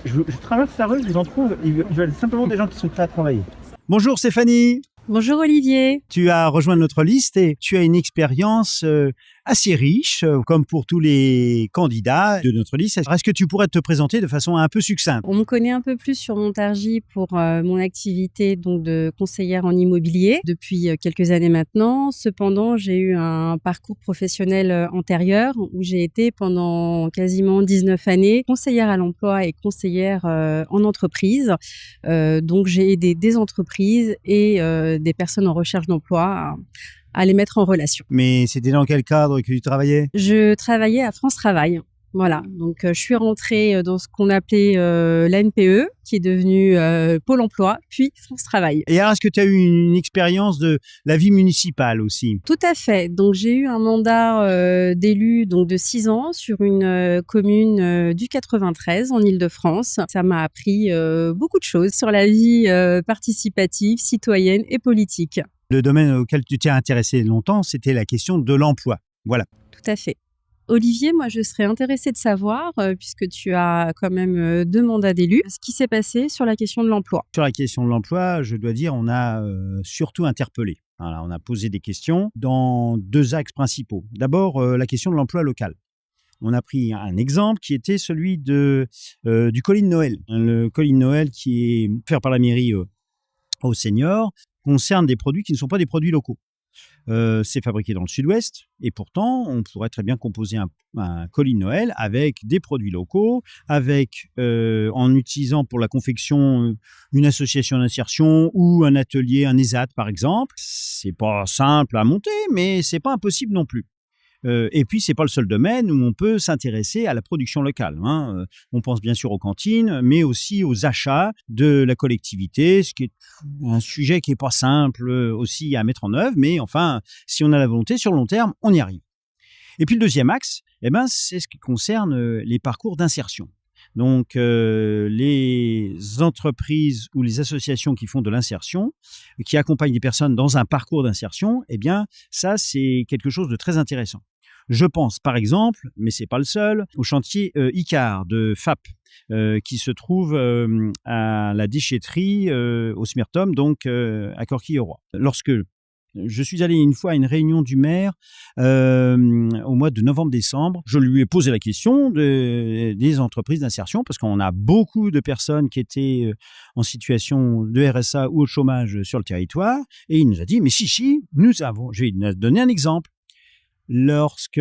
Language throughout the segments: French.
Je traverse la rue, je vous en trouve, ils veulent simplement des gens qui sont prêts à travailler. Bonjour Stéphanie, Bonjour Olivier. tu as rejoint notre liste et tu as une expérience assez riche, comme pour tous les candidats de notre liste. Est-ce que tu pourrais te présenter de façon un peu succincte? On me connaît un peu plus sur Montargis pour mon activité donc de conseillère en immobilier depuis quelques années maintenant. Cependant, j'ai eu un parcours professionnel antérieur où j'ai été pendant quasiment 19 années conseillère à l'emploi et conseillère en entreprise. Donc j'ai aidé des entreprises et des personnes en recherche d'emploi à les mettre en relation. Mais c'était dans quel cadre que tu travaillais? Je travaillais à France Travail. Voilà, donc je suis rentrée dans ce qu'on appelait l'ANPE, qui est devenu Pôle emploi, puis France Travail. Et alors, est-ce que tu as eu une expérience de la vie municipale aussi? Tout à fait. Donc j'ai eu un mandat d'élu donc de 6 ans sur une commune du 93 en Île-de-France. Ça m'a appris beaucoup de choses sur la vie participative, citoyenne et politique. Le domaine auquel tu t'es intéressé longtemps, c'était la question de l'emploi. Voilà. Tout à fait. Olivier, moi, je serais intéressée de savoir, puisque tu as quand même 2 mandats d'élu, ce qui s'est passé sur la question de l'emploi. Sur la question de l'emploi, je dois dire, on a surtout interpellé. Voilà, on a posé des questions dans 2 axes principaux. D'abord, la question de l'emploi local. On a pris un exemple qui était celui du colis de Noël. Le colis de Noël qui est offert par la mairie aux seniors concerne des produits qui ne sont pas des produits locaux. C'est fabriqué dans le sud-ouest et pourtant on pourrait très bien composer un colis de Noël avec des produits locaux, en utilisant pour la confection une association d'insertion ou un atelier, un ESAT par exemple. C'est pas simple à monter, mais c'est pas impossible non plus. Et puis, c'est pas le seul domaine où on peut s'intéresser à la production locale. On pense bien sûr aux cantines, mais aussi aux achats de la collectivité, ce qui est un sujet qui est pas simple aussi à mettre en œuvre, mais enfin, si on a la volonté, sur le long terme, on y arrive. Et puis, le deuxième axe, c'est ce qui concerne les parcours d'insertion. Donc, les entreprises ou les associations qui font de l'insertion, qui accompagnent des personnes dans un parcours d'insertion, ça, c'est quelque chose de très intéressant. Je pense, par exemple, mais c'est pas le seul, au chantier ICAR de FAP, qui se trouve à la déchetterie au Smertum, donc à Corquille-Roi. Lorsque je suis allé une fois à une réunion du maire au mois de novembre-décembre. Je lui ai posé la question des entreprises d'insertion parce qu'on a beaucoup de personnes qui étaient en situation de RSA ou au chômage sur le territoire. Et il nous a dit, mais si, nous avons... Je vais donner un exemple. Lorsque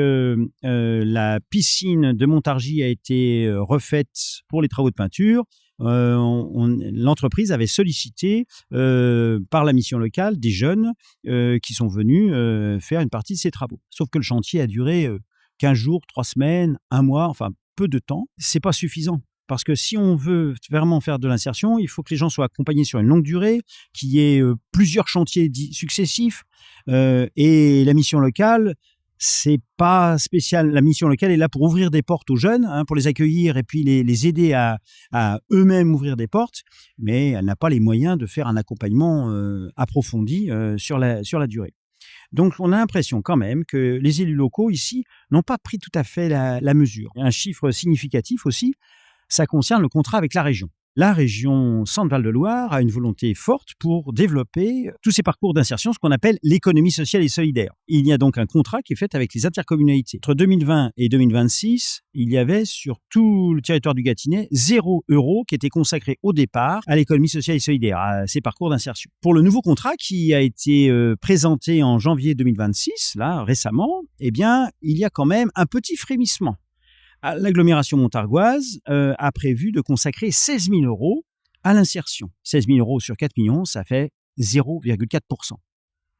la piscine de Montargis a été refaite pour les travaux de peinture, l'entreprise avait sollicité par la mission locale des jeunes qui sont venus faire une partie de ces travaux. Sauf que le chantier a duré 15 jours, 3 semaines, 1 mois, enfin peu de temps. C'est pas suffisant. Parce que si on veut vraiment faire de l'insertion, il faut que les gens soient accompagnés sur une longue durée, qu'il y ait plusieurs chantiers successifs. Et la mission locale, c'est pas spécial. La mission locale est là pour ouvrir des portes aux jeunes, pour les accueillir et puis les aider à eux-mêmes ouvrir des portes, mais elle n'a pas les moyens de faire un accompagnement approfondi sur la durée. Donc, on a l'impression quand même que les élus locaux ici n'ont pas pris tout à fait la mesure. Un chiffre significatif aussi, ça concerne le contrat avec la région. La région Centre-Val de Loire a une volonté forte pour développer tous ces parcours d'insertion, ce qu'on appelle l'économie sociale et solidaire. Il y a donc un contrat qui est fait avec les intercommunalités. Entre 2020 et 2026, il y avait sur tout le territoire du Gâtinais 0 € qui était consacré au départ à l'économie sociale et solidaire, à ces parcours d'insertion. Pour le nouveau contrat qui a été présenté en janvier 2026, là récemment, il y a quand même un petit frémissement. L'agglomération montargoise a prévu de consacrer 16 000 € à l'insertion. 16 000 € sur 4 millions, ça fait 0,4%.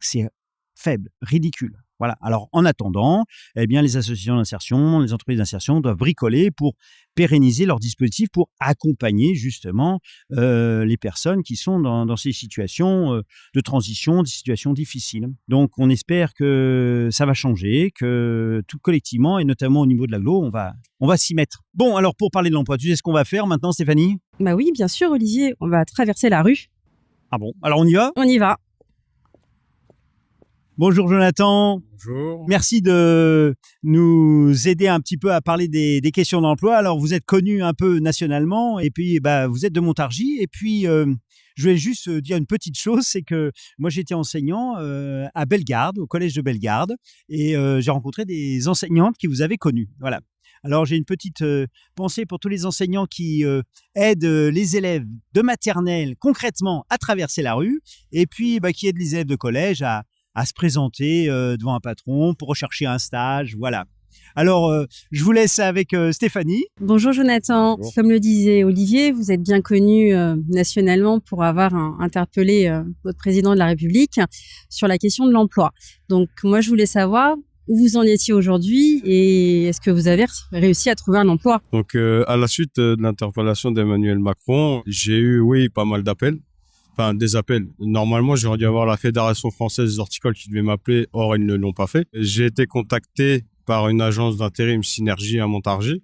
C'est faible, ridicule. Voilà. Alors, en attendant, les associations d'insertion, les entreprises d'insertion doivent bricoler pour pérenniser leur dispositif pour accompagner justement les personnes qui sont dans ces situations de transition, des situations difficiles. Donc, on espère que ça va changer, que tout collectivement et notamment au niveau de l'agglo, on va s'y mettre. Bon, alors pour parler de l'emploi, tu sais ce qu'on va faire maintenant, Stéphanie? Bah oui, bien sûr, Olivier, on va traverser la rue. Ah bon, alors on y va? On y va. Bonjour Jonathan. Bonjour. Merci de nous aider un petit peu à parler des questions d'emploi. Alors, vous êtes connu un peu nationalement et puis vous êtes de Montargis. Et puis, je voulais juste dire une petite chose, c'est que moi, j'étais enseignant à Bellegarde, au collège de Bellegarde, et j'ai rencontré des enseignantes qui vous avaient connu. Voilà. Alors, j'ai une petite pensée pour tous les enseignants qui aident les élèves de maternelle concrètement à traverser la rue et puis qui aident les élèves de collège à se présenter devant un patron pour rechercher un stage. Voilà. Alors, je vous laisse avec Stéphanie. Bonjour Jonathan. Bonjour. Comme le disait Olivier, vous êtes bien connu nationalement pour avoir interpellé votre président de la République sur la question de l'emploi. Donc moi, je voulais savoir où vous en étiez aujourd'hui et est-ce que vous avez réussi à trouver un emploi? Donc, à la suite de l'interpellation d'Emmanuel Macron, j'ai eu, oui, pas mal d'appels. Enfin, des appels. Normalement, j'aurais dû avoir la Fédération française des horticoles qui devait m'appeler, or ils ne l'ont pas fait. J'ai été contacté par une agence d'intérim Synergie à Montargis.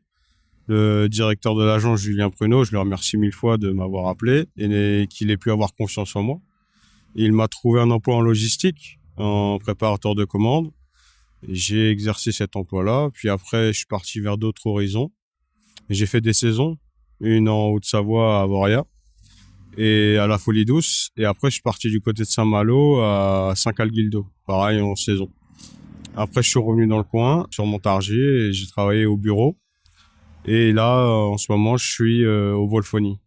Le directeur de l'agence, Julien Pruneau, je le remercie 1000 fois de m'avoir appelé et qu'il ait pu avoir confiance en moi. Il m'a trouvé un emploi en logistique, en préparateur de commandes. J'ai exercé cet emploi-là, puis après, je suis parti vers d'autres horizons. J'ai fait des saisons, une en Haute-Savoie à Voria et à la Folie Douce. Et après, je suis parti du côté de Saint-Malo à Saint-Calguildo, pareil en saison. Après, je suis revenu dans le coin, sur Montargis, et j'ai travaillé au bureau. Et là, en ce moment, je suis au Volfoni,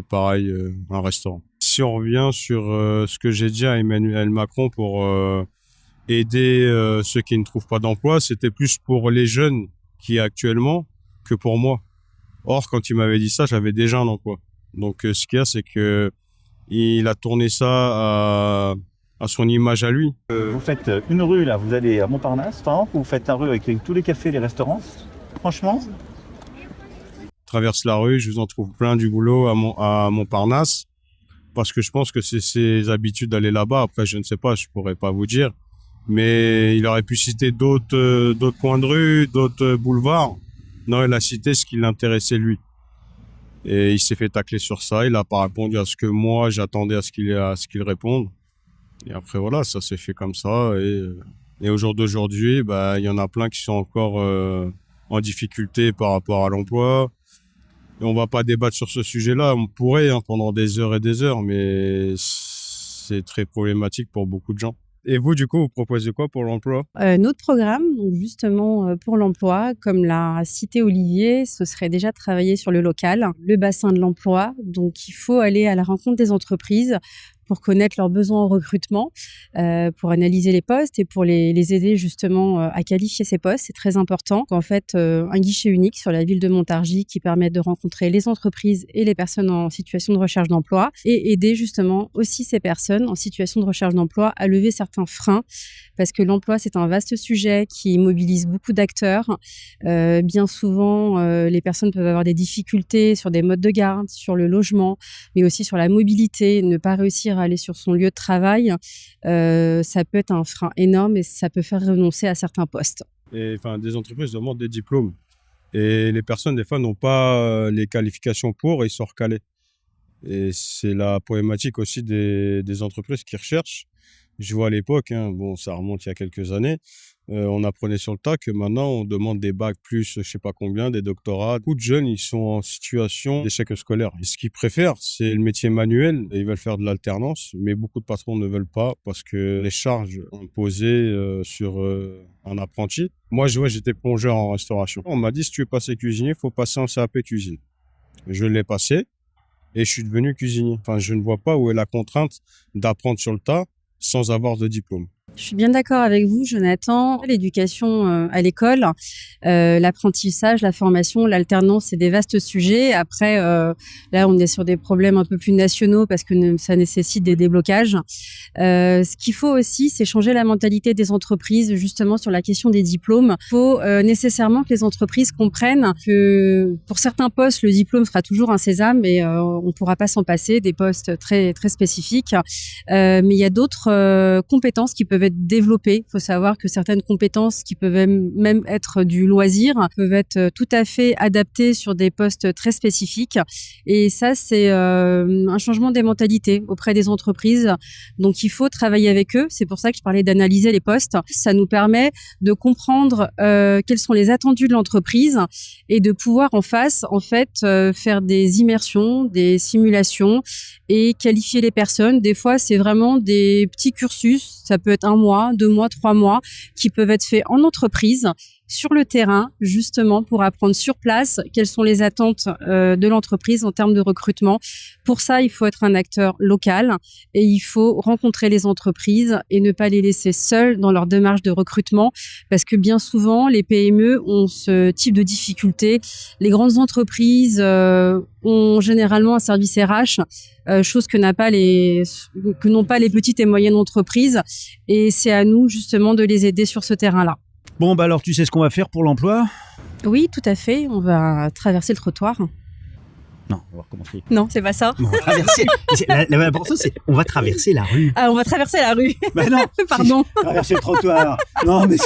pareil, un restaurant. Si on revient sur ce que j'ai dit à Emmanuel Macron pour aider ceux qui ne trouvent pas d'emploi, c'était plus pour les jeunes qui actuellement que pour moi. Or, quand il m'avait dit ça, j'avais déjà un emploi. Donc, ce qu'il y a, c'est que il a tourné ça à son image à lui. Vous faites une rue, là, vous allez à Montparnasse, par exemple, vous faites la rue avec tous les cafés, les restaurants. Franchement, Je traverse la rue, je vous en trouve plein du boulot à Montparnasse, parce que je pense que c'est ses habitudes d'aller là-bas. Après, je ne sais pas, je pourrais pas vous dire. Mais il aurait pu citer d'autres coins de rue, d'autres boulevards. Non, il a cité ce qui l'intéressait lui. Et il s'est fait tacler sur ça. Il n'a pas répondu à ce que moi, j'attendais à ce qu'il réponde. Et après, voilà, ça s'est fait comme ça. Et au jour d'aujourd'hui, il y en a plein qui sont encore en difficulté par rapport à l'emploi. Et on va pas débattre sur ce sujet-là. On pourrait pendant des heures et des heures, mais c'est très problématique pour beaucoup de gens. Et vous, du coup, vous proposez quoi pour l'emploi? Notre programme, donc justement pour l'emploi, comme l'a cité Olivier, ce serait déjà de travailler sur le local, le bassin de l'emploi. Donc il faut aller à la rencontre des entreprises pour connaître leurs besoins en recrutement, pour analyser les postes et pour les aider justement à qualifier ces postes. C'est très important. En fait, un guichet unique sur la ville de Montargis qui permet de rencontrer les entreprises et les personnes en situation de recherche d'emploi et aider justement aussi ces personnes en situation de recherche d'emploi à lever certains freins parce que l'emploi, c'est un vaste sujet qui mobilise beaucoup d'acteurs. Bien souvent, les personnes peuvent avoir des difficultés sur des modes de garde, sur le logement, mais aussi sur la mobilité, ne pas réussir à aller sur son lieu de travail, ça peut être un frein énorme et ça peut faire renoncer à certains postes. Et des entreprises demandent des diplômes. Et les personnes, des fois, n'ont pas les qualifications pour et ils sont recalés. Et c'est la problématique aussi des entreprises qui recherchent. Je vois à l'époque, ça remonte il y a quelques années, on apprenait sur le tas que maintenant on demande des bacs plus, je sais pas combien, des doctorats. Beaucoup de jeunes, ils sont en situation d'échec scolaire. Et ce qu'ils préfèrent, c'est le métier manuel. Et ils veulent faire de l'alternance, mais beaucoup de patrons ne veulent pas parce que les charges imposées sur un apprenti. Moi, j'étais plongeur en restauration. On m'a dit, si tu veux passer cuisinier, il faut passer un CAP cuisine. Je l'ai passé et je suis devenu cuisinier. Je ne vois pas où est la contrainte d'apprendre sur le tas sans avoir de diplôme. Je suis bien d'accord avec vous, Jonathan. L'éducation à l'école, l'apprentissage, la formation, l'alternance, c'est des vastes sujets. Après, là, on est sur des problèmes un peu plus nationaux parce que ça nécessite des déblocages. Ce qu'il faut aussi, c'est changer la mentalité des entreprises, justement, sur la question des diplômes. Il faut nécessairement que les entreprises comprennent que pour certains postes, le diplôme sera toujours un sésame et on ne pourra pas s'en passer, des postes très, très spécifiques. Mais il y a d'autres compétences qui peuvent peuvent être développées. Il faut savoir que certaines compétences qui peuvent même être du loisir peuvent être tout à fait adaptées sur des postes très spécifiques. Et ça, c'est un changement des mentalités auprès des entreprises. Donc, il faut travailler avec eux. C'est pour ça que je parlais d'analyser les postes. Ça nous permet de comprendre quels sont les attendus de l'entreprise et de pouvoir en face, faire des immersions, des simulations et qualifier les personnes. Des fois, c'est vraiment des petits cursus. Ça peut être 1 mois, 2 mois, 3 mois qui peuvent être faits en entreprise, sur le terrain, justement, pour apprendre sur place quelles sont les attentes de l'entreprise en termes de recrutement. Pour ça, il faut être un acteur local et il faut rencontrer les entreprises et ne pas les laisser seules dans leur démarche de recrutement parce que bien souvent, les PME ont ce type de difficultés. Les grandes entreprises ont généralement un service RH, chose que n'ont pas les petites et moyennes entreprises. Et c'est à nous, justement, de les aider sur ce terrain-là. Bon, bah alors tu sais ce qu'on va faire pour l'emploi ? Oui, tout à fait. On va traverser le trottoir. Non, on va recommencer. Non, c'est pas ça. On va traverser. L'important, c'est on va traverser la rue. Ah, on va traverser la rue. Bah non. Pardon. Traverser le trottoir. Non, mais